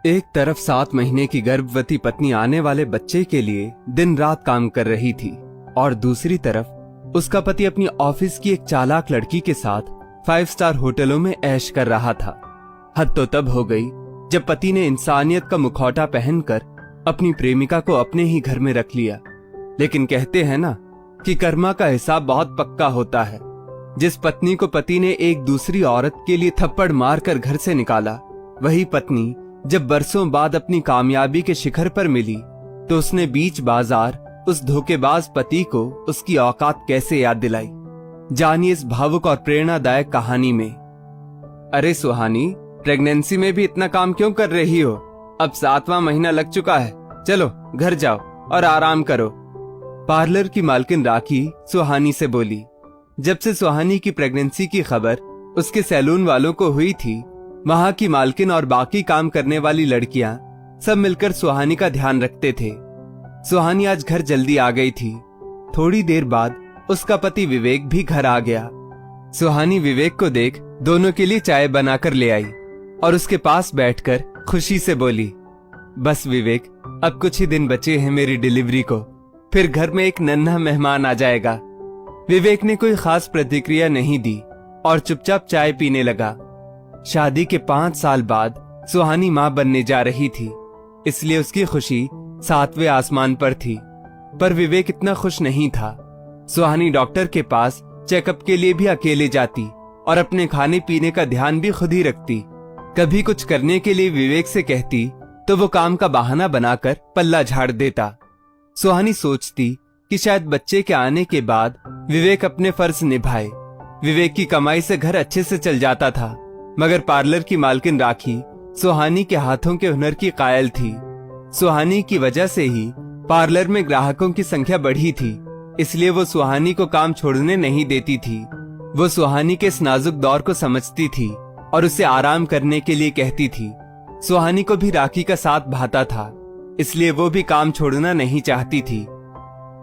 एक तरफ 7 महीने की गर्भवती पत्नी आने वाले बच्चे के लिए दिन रात काम कर रही थी और दूसरी तरफ उसका पति अपनी ऑफिस की एक चालाक लड़की के साथ 5 स्टार होटलों में ऐश कर रहा था। हद तो तब हो गई जब पति ने इंसानियत का मुखौटा पहनकर अपनी प्रेमिका को अपने ही घर में रख लिया। लेकिन कहते हैं ना कि कर्मा का हिसाब बहुत पक्का होता है। जिस पत्नी को पति ने एक दूसरी औरत के लिए थप्पड़ मारकर घर से निकाला, वही पत्नी जब बरसों बाद अपनी कामयाबी के शिखर पर मिली तो उसने बीच बाजार उस धोखेबाज पति को उसकी औकात कैसे याद दिलाई। जानिए इस भावुक और प्रेरणादायक कहानी में। अरे सुहानी, प्रेगनेंसी में भी इतना काम क्यों कर रही हो? अब 7वां महीना लग चुका है, चलो घर जाओ और आराम करो। पार्लर की मालकिन राखी सुहानी से बोली। जब से सुहानी की प्रेगनेंसी की खबर उसके सैलून वालों को हुई थी, वहां की मालकिन और बाकी काम करने वाली लड़कियां सब मिलकर सुहानी का ध्यान रखते थे। सुहानी आज घर जल्दी आ गई थी। थोड़ी देर बाद उसका पति विवेक भी घर आ गया। सुहानी विवेक को देख दोनों के लिए चाय बनाकर ले आई और उसके पास बैठकर खुशी से बोली, बस विवेक, अब कुछ ही दिन बचे हैं मेरी डिलीवरी को, फिर घर में एक नन्हा मेहमान आ जाएगा। विवेक ने कोई खास प्रतिक्रिया नहीं दी और चुपचाप चाय पीने लगा। शादी के 5 साल बाद सुहानी मां बनने जा रही थी, इसलिए उसकी खुशी 7वें आसमान पर थी। पर विवेक इतना खुश नहीं था। सुहानी डॉक्टर के पास चेकअप के लिए भी अकेले जाती और अपने खाने पीने का ध्यान भी खुद ही रखती। कभी कुछ करने के लिए विवेक से कहती तो वो काम का बहाना बनाकर पल्ला झाड़ देता। सुहानी सोचती कि शायद बच्चे के आने के बाद विवेक अपने फर्ज निभाए। विवेक की कमाई से घर अच्छे से चल जाता था, मगर पार्लर की मालकिन राखी सुहानी के हाथों के हुनर की कायल थी। सुहानी की वजह से ही पार्लर में ग्राहकों की संख्या बढ़ी थी, इसलिए वो सुहानी को काम छोड़ने नहीं देती थी। वो सुहानी के इस नाजुक दौर को समझती थी और उसे आराम करने के लिए कहती थी। सुहानी को भी राखी का साथ भाता था, इसलिए वो भी काम छोड़ना नहीं चाहती थी।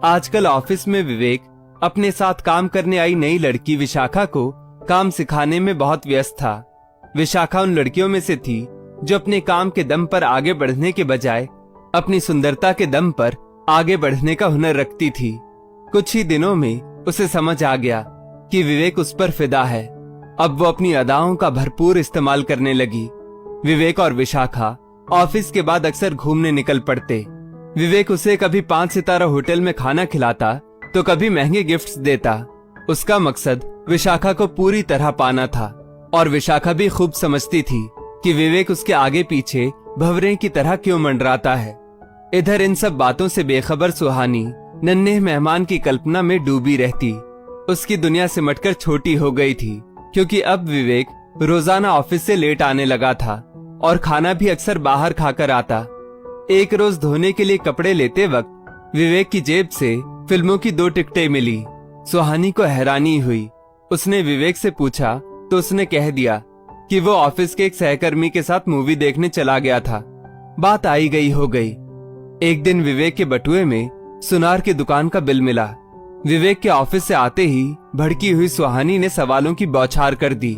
आजकल ऑफिस में विवेक अपने साथ काम करने आई नई लड़की विशाखा को काम सिखाने में बहुत व्यस्त था। विशाखा उन लड़कियों में से थी जो अपने काम के दम पर आगे बढ़ने के बजाय अपनी सुंदरता के दम पर आगे बढ़ने का हुनर रखती थी। कुछ ही दिनों में उसे समझ आ गया कि विवेक उस पर फिदा है। अब वो अपनी अदाओं का भरपूर इस्तेमाल करने लगी। विवेक और विशाखा ऑफिस के बाद अक्सर घूमने निकल पड़ते। विवेक उसे कभी 5 सितारा होटल में खाना खिलाता तो कभी महंगे गिफ्ट्स देता। उसका मकसद विशाखा को पूरी तरह पाना था और विशाखा भी खूब समझती थी कि विवेक उसके आगे पीछे भंवरे की तरह क्यों मंडराता है। इधर इन सब बातों से बेखबर सुहानी नन्हे मेहमान की कल्पना में डूबी रहती। उसकी दुनिया सिमटकर छोटी हो गई थी, क्योंकि अब विवेक रोजाना ऑफिस से लेट आने लगा था और खाना भी अक्सर बाहर खाकर आता। एक रोज धोने के लिए कपड़े लेते वक्त विवेक की जेब से फिल्मों की 2 टिकटें मिली। सुहानी को हैरानी हुई। उसने विवेक से पूछा तो उसने कह दिया कि वो ऑफिस के एक सहकर्मी के साथ मूवी देखने चला गया था। बात आई गई हो गई। एक दिन विवेक के बटुए में सुनार की दुकान का बिल मिला। विवेक के ऑफिस से आते ही भड़की हुई सुहानी ने सवालों की बौछार कर दी।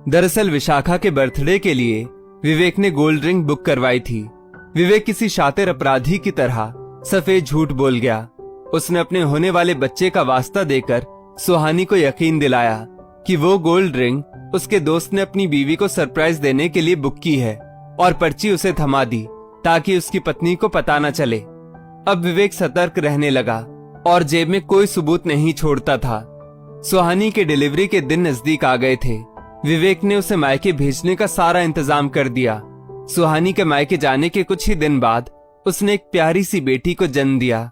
दरअसल विशाखा के बर्थडे के लिए विवेक ने गोल्ड रिंग बुक करवाई थी। विवेक किसी शातिर अपराधी की तरह सफेद झूठ बोल गया। उसने अपने होने वाले बच्चे का वास्ता देकर सुहानी को यकीन दिलाया कि वो गोल्ड रिंग उसके दोस्त ने अपनी बीवी को सरप्राइज देने के लिए बुक की है और पर्ची उसे थमा दी ताकि उसकी पत्नी को पता न चले। अब विवेक सतर्क रहने लगा और जेब में कोई सबूत नहीं छोड़ता था। सुहानी के डिलीवरी के दिन नजदीक आ गए थे। विवेक ने उसे मायके भेजने का सारा इंतजाम कर दिया। सुहानी के मायके जाने के कुछ ही दिन बाद उसने एक प्यारी सी बेटी को जन्म दिया।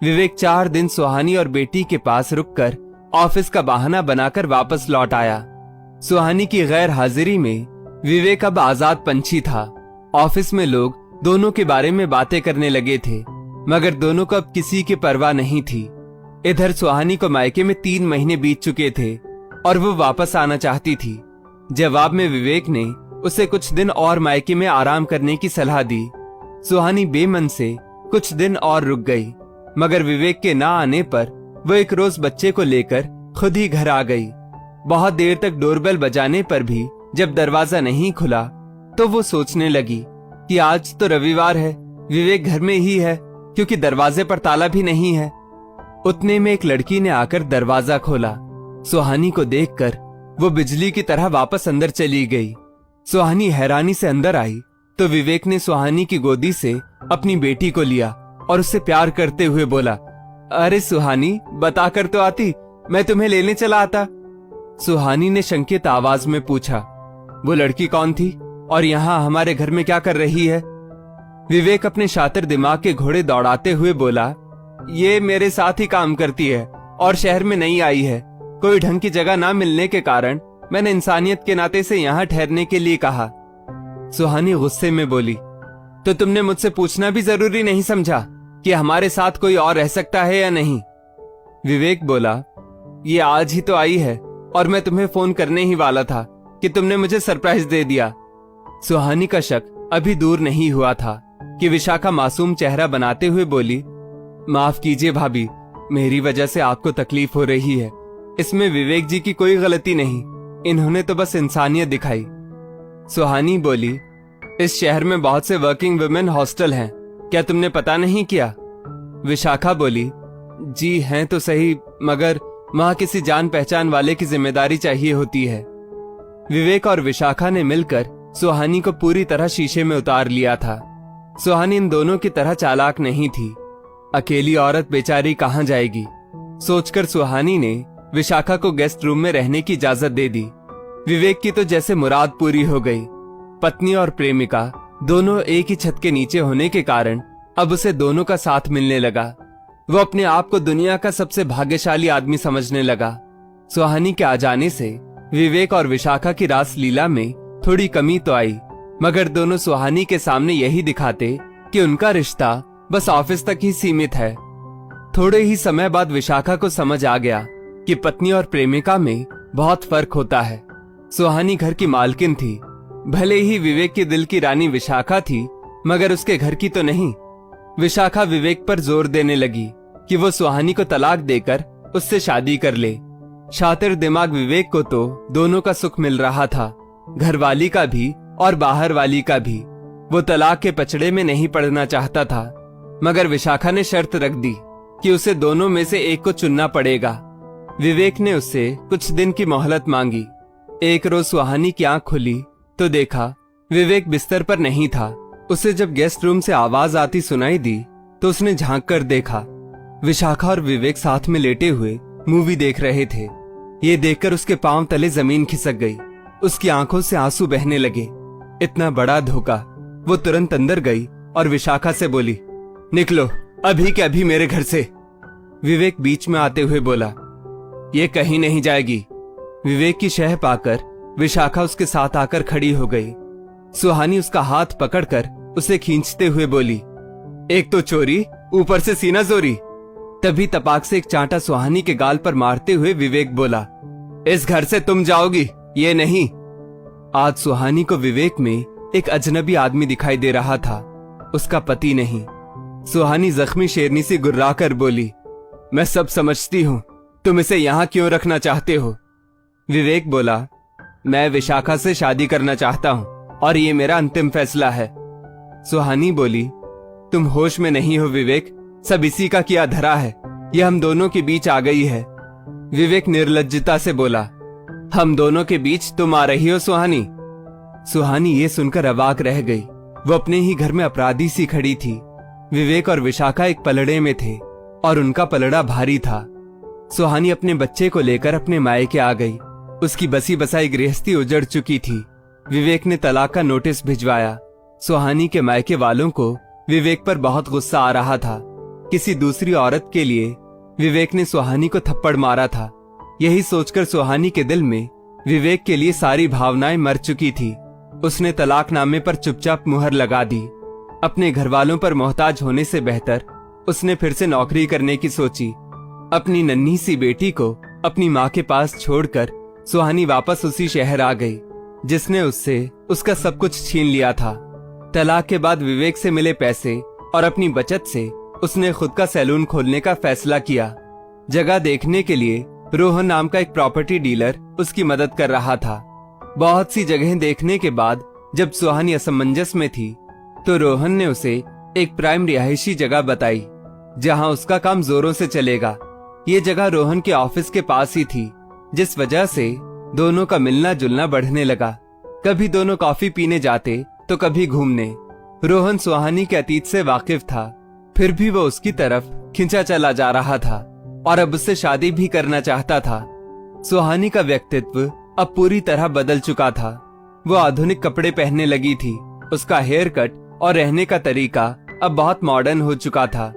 विवेक 4 दिन सुहानी और बेटी के पास रुककर ऑफिस का बहाना बनाकर वापस लौट आया। सुहानी की गैर हाजिरी में विवेक अब आजाद पंछी था। ऑफिस में लोग दोनों के बारे में बातें करने लगे थे, मगर दोनों को अब किसी की परवाह नहीं थी। इधर सुहानी को मायके में 3 महीने बीत चुके थे और वो वापस आना चाहती थी। जवाब में विवेक ने उसे कुछ दिन और मायके में आराम करने की सलाह दी। सुहानी बेमन से कुछ दिन और रुक गई, मगर विवेक के ना आने पर वो एक रोज बच्चे को लेकर खुद ही घर आ गई। बहुत देर तक डोरबेल बजाने पर भी जब दरवाजा नहीं खुला तो वो सोचने लगी कि आज तो रविवार है, विवेक घर में ही है क्योंकि दरवाजे पर ताला भी नहीं है। उतने में एक लड़की ने आकर दरवाजा खोला। सुहानी को देखकर वो बिजली की तरह वापस अंदर चली गई। सुहानी हैरानी से अंदर आई तो विवेक ने सुहानी की गोदी से अपनी बेटी को लिया और उससे प्यार करते हुए बोला, अरे सुहानी, बताकर तो आती, मैं तुम्हें लेने चला आता। सुहानी ने शंकित आवाज में पूछा, वो लड़की कौन थी और यहाँ हमारे घर में क्या कर रही है? विवेक अपने शातिर दिमाग के घोड़े दौड़ाते हुए बोला, ये मेरे साथ ही काम करती है और शहर में नहीं आई है। कोई ढंग की जगह ना मिलने के कारण मैंने इंसानियत के नाते से यहाँ ठहरने के लिए कहा। सुहानी गुस्से में बोली, तो तुमने मुझसे पूछना भी जरूरी नहीं समझा कि हमारे साथ कोई और रह सकता है या नहीं? विवेक बोला, ये आज ही तो आई है और मैं तुम्हें फोन करने ही वाला था कि तुमने मुझे सरप्राइज दे दिया। सुहानी का शक अभी दूर नहीं हुआ था कि विशाखा मासूम चेहरा बनाते हुए बोली, माफ कीजिए भाभी, मेरी वजह से आपको तकलीफ हो रही है। इसमें विवेक जी की कोई गलती नहीं, इन्होंने तो बस इंसानियत दिखाई। सुहानी बोली, इस शहर में बहुत से वर्किंग वुमेन हॉस्टल हैं, क्या तुमने पता नहीं किया? विशाखा बोली, जी हैं तो सही, मगर वहां किसी जान पहचान वाले की जिम्मेदारी चाहिए होती है। विवेक और विशाखा ने मिलकर सुहानी को पूरी तरह शीशे में उतार लिया था। सुहानी इन दोनों की तरह चालाक नहीं थी। अकेली औरत बेचारी कहां जाएगी, सोचकर सुहानी ने विशाखा को गेस्ट रूम में रहने की इजाजत दे दी। विवेक की तो जैसे मुराद पूरी हो गई। पत्नी और प्रेमिका दोनों एक ही छत के नीचे होने के कारण अब उसे दोनों का साथ मिलने लगा। वो अपने आप को दुनिया का सबसे भाग्यशाली आदमी समझने लगा। सुहानी के आ जाने से विवेक और विशाखा की रास लीला में थोड़ी कमी तो आई, मगर दोनों सुहानी के सामने यही दिखाते कि उनका रिश्ता बस ऑफिस तक ही सीमित है। थोड़े ही समय बाद विशाखा को समझ आ गया कि पत्नी और प्रेमिका में बहुत फर्क होता है। सुहानी घर की मालकिन थी, भले ही विवेक के दिल की रानी विशाखा थी, मगर उसके घर की तो नहीं। विशाखा विवेक पर जोर देने लगी कि वो सुहानी को तलाक देकर उससे शादी कर ले। शातिर दिमाग विवेक को तो दोनों का सुख मिल रहा था, घरवाली का भी और बाहर वाली का भी। वो तलाक के पचड़े में नहीं पड़ना चाहता था, मगर विशाखा ने शर्त रख दी कि उसे दोनों में से एक को चुनना पड़ेगा। विवेक ने उससे कुछ दिन की मोहलत मांगी। एक रोज सुहानी की आंख खुली तो देखा विवेक बिस्तर पर नहीं था। उसे जब गेस्ट रूम से आवाज आती सुनाई दी तो उसने झांक कर देखा। विशाखा और विवेक साथ में लेटे हुए मूवी देख रहे थे। ये देखकर उसके पांव तले जमीन खिसक गई। उसकी आंखों से आंसू बहने लगे। इतना बड़ा धोखा। वो तुरंत अंदर गई और विशाखा से बोली, निकलो अभी के अभी मेरे घर से। विवेक बीच में आते हुए बोला, ये कहीं नहीं जाएगी। विवेक की शह पाकर विशाखा उसके साथ आकर खड़ी हो गई। सुहानी उसका हाथ पकड़कर उसे खींचते हुए बोली, एक तो चोरी, ऊपर से सीना जोरी। तभी तपाक से एक चांटा सुहानी के गाल पर मारते हुए विवेक बोला, इस घर से तुम जाओगी, ये नहीं। आज सुहानी को विवेक में एक अजनबी आदमी दिखाई दे रहा था, उसका पति नहीं। सुहानी जख्मी शेरनी से गुर्राकर बोली, मैं सब समझती हूँ, तुम इसे यहाँ क्यों रखना चाहते हो? विवेक बोला, मैं विशाखा से शादी करना चाहता हूँ और ये मेरा अंतिम फैसला है। सुहानी बोली, तुम होश में नहीं हो विवेक, सब इसी का किया धरा है, ये हम दोनों के बीच आ गई है। विवेक निर्लज्जता से बोला, हम दोनों के बीच तुम आ रही हो सुहानी? सुहानी ये सुनकर अवाक रह गई। वो अपने ही घर में अपराधी सी खड़ी थी। विवेक और विशाखा एक पलड़े में थे और उनका पलड़ा भारी था। सुहानी अपने बच्चे को लेकर अपने मायके आ गई। उसकी बसी बसाई गृहस्थी उजड़ चुकी थी। विवेक ने तलाक का नोटिस भिजवाया। सुहानी के मायके वालों को विवेक पर बहुत गुस्सा आ रहा था। किसी दूसरी औरत के लिए विवेक ने सुहानी को थप्पड़ मारा था। यही सोचकर सुहानी के दिल में विवेक के लिए सारी भावनाएं मर चुकी थी। उसने तलाकनामे पर चुपचाप मुहर लगा दी। अपने घरवालों पर मोहताज होने से बेहतर उसने फिर से नौकरी करने की सोची। अपनी नन्ही सी बेटी को अपनी माँ के पास छोड़कर सुहानी वापस उसी शहर आ गई जिसने उससे उसका सब कुछ छीन लिया था। तलाक के बाद विवेक से मिले पैसे और अपनी बचत से उसने खुद का सैलून खोलने का फैसला किया। जगह देखने के लिए रोहन नाम का एक प्रॉपर्टी डीलर उसकी मदद कर रहा था। बहुत सी जगहें देखने के बाद जब सुहानी असमंजस में थी तो रोहन ने उसे एक प्राइम रिहायशी जगह बताई जहां उसका काम जोरों से चलेगा। ये जगह रोहन के ऑफिस के पास ही थी, जिस वजह से दोनों का मिलना जुलना बढ़ने लगा। कभी दोनों कॉफी पीने जाते तो कभी घूमने। रोहन सुहानी के अतीत से वाकिफ था, फिर भी वो उसकी तरफ खिंचा चला जा रहा था और अब उससे शादी भी करना चाहता था। सुहानी का व्यक्तित्व अब पूरी तरह बदल चुका था। वो आधुनिक कपड़े पहनने लगी थी। उसका हेयर कट और रहने का तरीका अब बहुत मॉडर्न हो चुका था।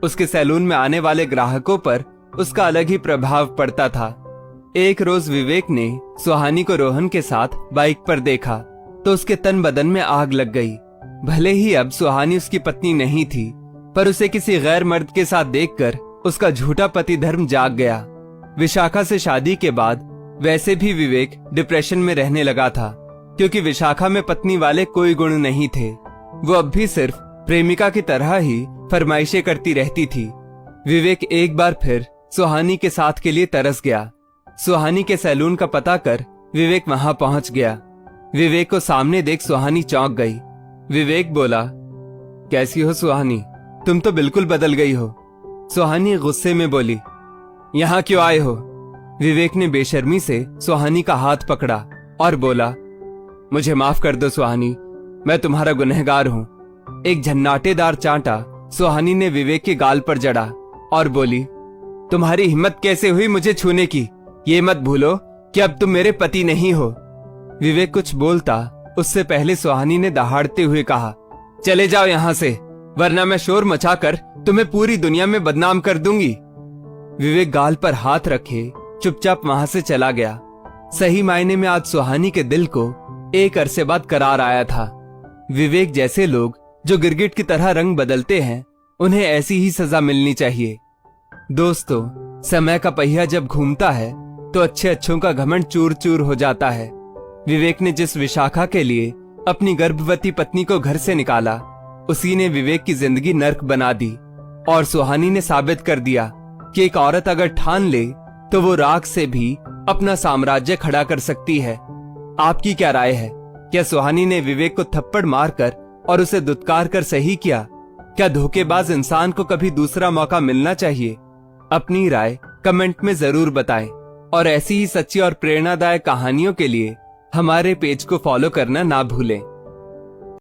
उसके सैलून में आने वाले ग्राहकों पर उसका अलग ही प्रभाव पड़ता था। एक रोज विवेक ने सुहानी को रोहन के साथ बाइक पर देखा तो उसके तन बदन में आग लग गई। भले ही अब सुहानी उसकी पत्नी नहीं थी, पर उसे किसी गैर मर्द के साथ देखकर उसका झूठा पति धर्म जाग गया। विशाखा से शादी के बाद वैसे भी विवेक डिप्रेशन में रहने लगा था, क्योंकि विशाखा में पत्नी वाले कोई गुण नहीं थे। वो अब भी सिर्फ प्रेमिका की तरह ही फरमाइशें करती रहती थी। विवेक एक बार फिर सुहानी के साथ के लिए तरस गया। सुहानी के सैलून का पता कर विवेक वहां पहुंच गया। विवेक को सामने देख सुहानी चौंक गई। विवेक बोला, कैसी हो सुहानी? तुम तो बिल्कुल बदल गई हो। सुहानी गुस्से में बोली, यहाँ क्यों आए हो? विवेक ने बेशर्मी से सुहानी का हाथ पकड़ा और बोला, मुझे माफ कर दो सुहानी, मैं तुम्हारा गुनहगार हूँ। एक झन्नाटेदार चांटा सुहानी ने विवेक के गाल पर जड़ा और बोली, तुम्हारी हिम्मत कैसे हुई मुझे छूने की? ये मत भूलो कि अब तुम मेरे पति नहीं हो। विवेक कुछ बोलता उससे पहले सुहानी ने दहाड़ते हुए कहा, चले जाओ यहाँ से, वरना मैं शोर मचाकर तुम्हें पूरी दुनिया में बदनाम कर दूंगी। विवेक गाल पर हाथ रखे चुपचाप वहां से चला गया। सही मायने में आज सुहानी के दिल को एक अरसे बाद करार आया था। विवेक जैसे लोग जो गिरगिट की तरह रंग बदलते हैं, उन्हें ऐसी ही सजा मिलनी चाहिए। दोस्तों, समय का पहिया जब घूमता है तो अच्छे अच्छों का घमंड चूर चूर हो जाता है। विवेक ने जिस विशाखा के लिए अपनी गर्भवती पत्नी को घर से निकाला, उसी ने विवेक की जिंदगी नर्क बना दी। और सुहानी ने साबित कर दिया कि एक औरत अगर ठान ले तो वो राख से भी अपना साम्राज्य खड़ा कर सकती है। आपकी क्या राय है? क्या सुहानी ने विवेक को थप्पड़ मारकर और उसे दुत्कार कर सही किया? क्या धोखेबाज इंसान को कभी दूसरा मौका मिलना चाहिए? अपनी राय कमेंट में जरूर बताएं और ऐसी ही सच्ची और प्रेरणादायक कहानियों के लिए हमारे पेज को फॉलो करना ना भूलें।